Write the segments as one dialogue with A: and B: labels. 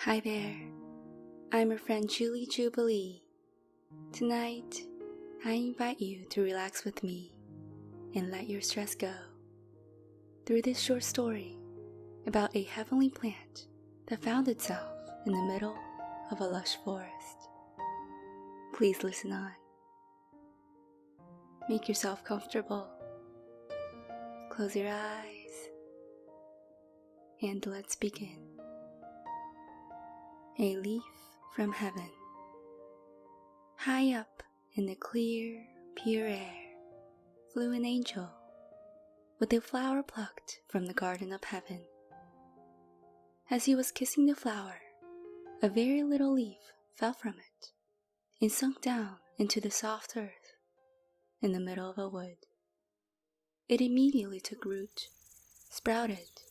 A: Hi there, I'm your friend Jubilee. Tonight, I invite you to relax with me and let your stress go through this short story about a heavenly plant that found itself in the middle of a lush forest. Please listen on. Make yourself comfortable. Close your eyes and let's begin. A leaf from heaven. High up in the clear, pure air flew an angel with a flower plucked from the garden of heaven. As he was kissing the flower, a very little leaf fell from it and sunk down into the soft earth in the middle of a wood. It immediately took root, sprouted,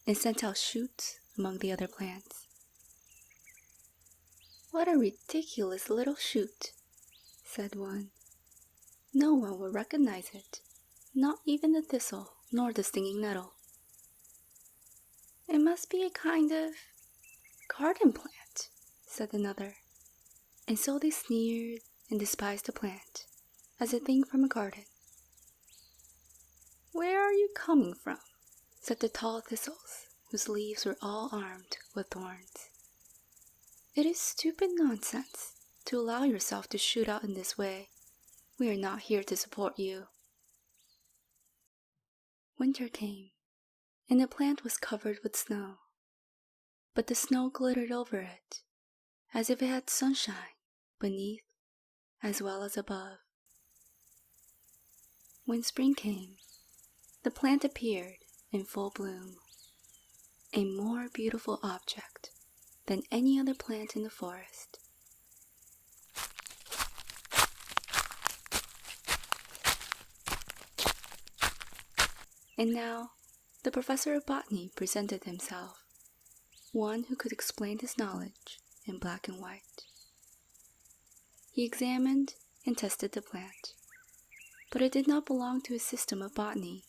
A: and sent out shoots among the other plants. "What a ridiculous little shoot," said one. "No one will recognize it, not even the thistle nor the stinging nettle." "It must be a kind of garden plant," said another. And so they sneered and despised the plant as a thing from a garden. "Where are you coming from?" said the tall thistles, whose leaves were all armed with thorns. "It is stupid nonsense to allow yourself to shoot out in this way. We are not here to support you." Winter came, and the plant was covered with snow, but the snow glittered over it, as if it had sunshine beneath as well as above. When spring came, the plant appeared in full bloom, a more beautiful object than any other plant in the forest. And now, the professor of botany presented himself, one who could explain his knowledge in black and white. He examined and tested the plant, but it did not belong to his system of botany,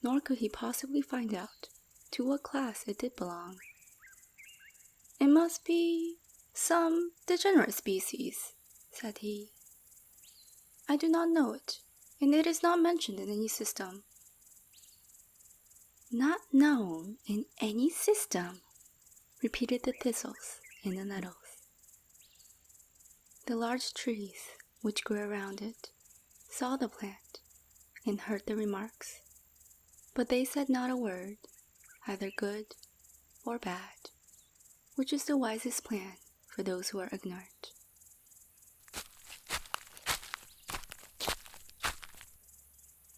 A: nor could he possibly find out to what class it did belong. "It must be some degenerate species," said he. "I do not know it, and it is not mentioned in any system." "Not known in any system," repeated the thistles and the nettles. The large trees which grew around it saw the plant and heard the remarks, but they said not a word, either good or bad, which is the wisest plan for those who are ignorant.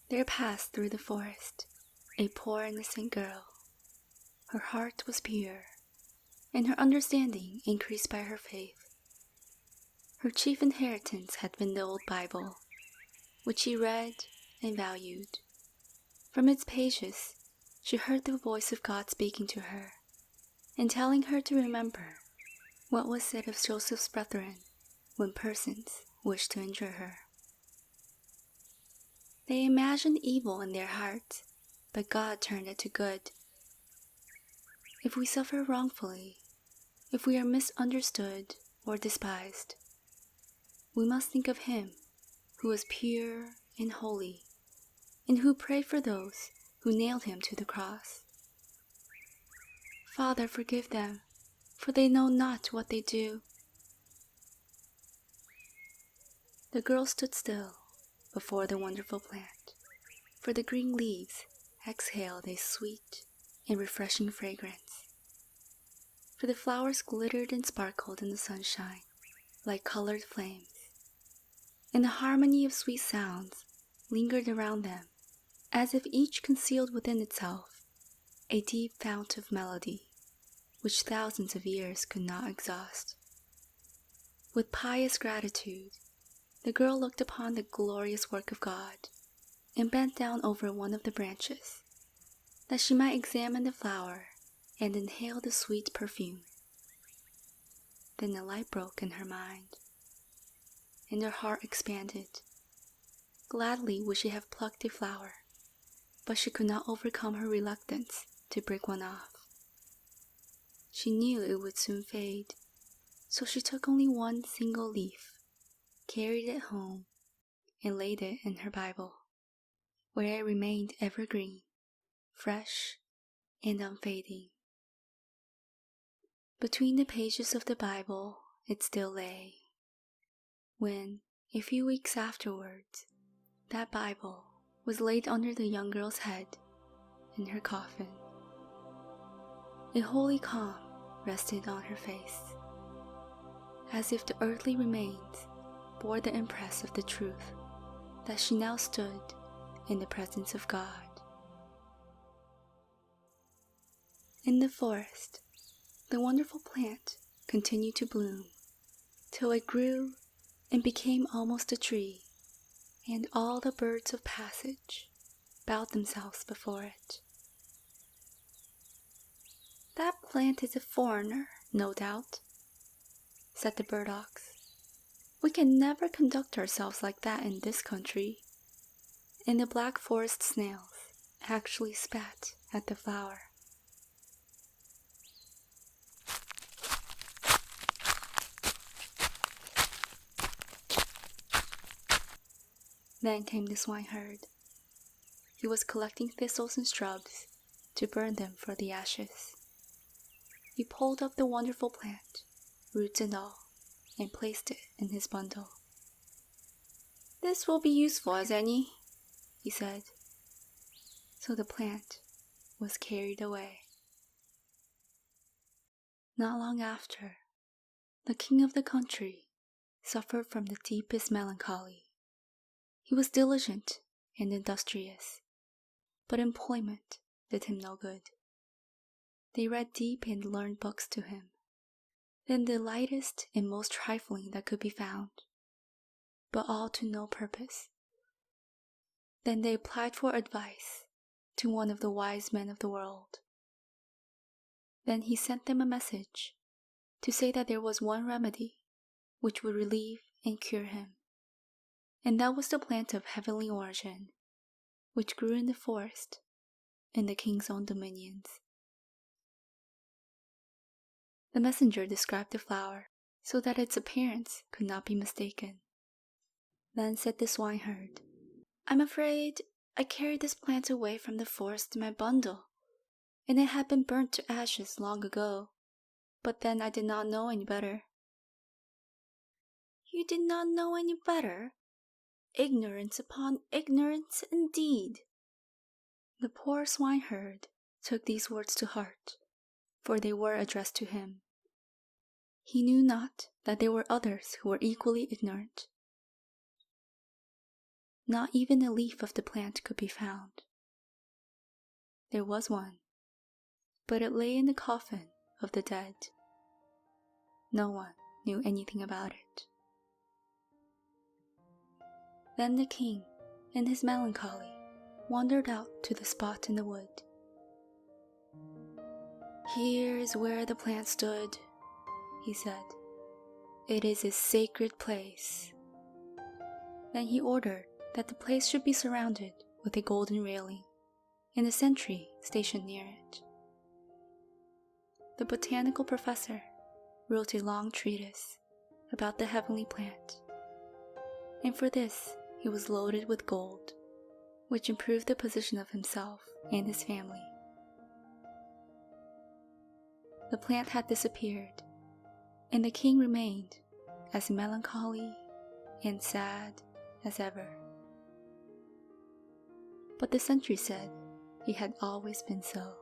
A: There passed through the forest a poor innocent girl. Her heart was pure, and her understanding increased by her faith. Her chief inheritance had been the old Bible, which she read and valued. From its pages, she heard the voice of God speaking to her, and telling her to remember what was said of Joseph's brethren when persons wished to injure her. They imagined evil in their hearts, but God turned it to good. If we suffer wrongfully, if we are misunderstood or despised, we must think of Him who was pure and holy, and who prayed for those who nailed Him to the cross. "Father, forgive them, for they know not what they do." The girl stood still before the wonderful plant, for the green leaves exhaled a sweet and refreshing fragrance. For the flowers glittered and sparkled in the sunshine like colored flames, and the harmony of sweet sounds lingered around them, as if each concealed within itself a deep fount of melody, which thousands of years could not exhaust. With pious gratitude, the girl looked upon the glorious work of God, and bent down over one of the branches, that she might examine the flower and inhale the sweet perfume. Then the light broke in her mind, and her heart expanded. Gladly would she have plucked a flower, but she could not overcome her reluctance to break one off. She knew it would soon fade, so she took only one single leaf, carried it home, and laid it in her Bible, where it remained evergreen, fresh, and unfading. Between the pages of the Bible it still lay, when, a few weeks afterwards, that Bible was laid under the young girl's head in her coffin. A holy calm rested on her face, as if the earthly remains bore the impress of the truth that she now stood in the presence of God. In the forest, the wonderful plant continued to bloom till it grew and became almost a tree, and all the birds of passage bowed themselves before it. "That plant is a foreigner, no doubt," said the burdocks. "We can never conduct ourselves like that in this country." And the black forest snails actually spat at the flower. Then came the swineherd. He was collecting thistles and shrubs to burn them for the ashes. He pulled up the wonderful plant, roots and all, and placed it in his bundle. "This will be useful as any," he said. So the plant was carried away. Not long after, the king of the country suffered from the deepest melancholy. He was diligent and industrious, but employment did him no good. They read deep and learned books to him, then the lightest and most trifling that could be found, but all to no purpose. Then they applied for advice to one of the wise men of the world. Then he sent them a message to say that there was one remedy which would relieve and cure him, and that was the plant of heavenly origin, which grew in the forest in the king's own dominions. The messenger described the flower so that its appearance could not be mistaken. Then said the swineherd, "I'm afraid I carried this plant away from the forest in my bundle, and it had been burnt to ashes long ago, but then I did not know any better." "You did not know any better? Ignorance upon ignorance indeed." The poor swineherd took these words to heart, for they were addressed to him. He knew not that there were others who were equally ignorant. Not even a leaf of the plant could be found. There was one, but it lay in the coffin of the dead. No one knew anything about it. Then the king, in his melancholy, wandered out to the spot in the wood. "Here is where the plant stood," he said. "It is a sacred place." Then he ordered that the place should be surrounded with a golden railing, and a sentry stationed near it. The botanical professor wrote a long treatise about the heavenly plant, and for this he was loaded with gold, which improved the position of himself and his family. The plant had disappeared, and the king remained as melancholy and sad as ever. But the sentry said he had always been so.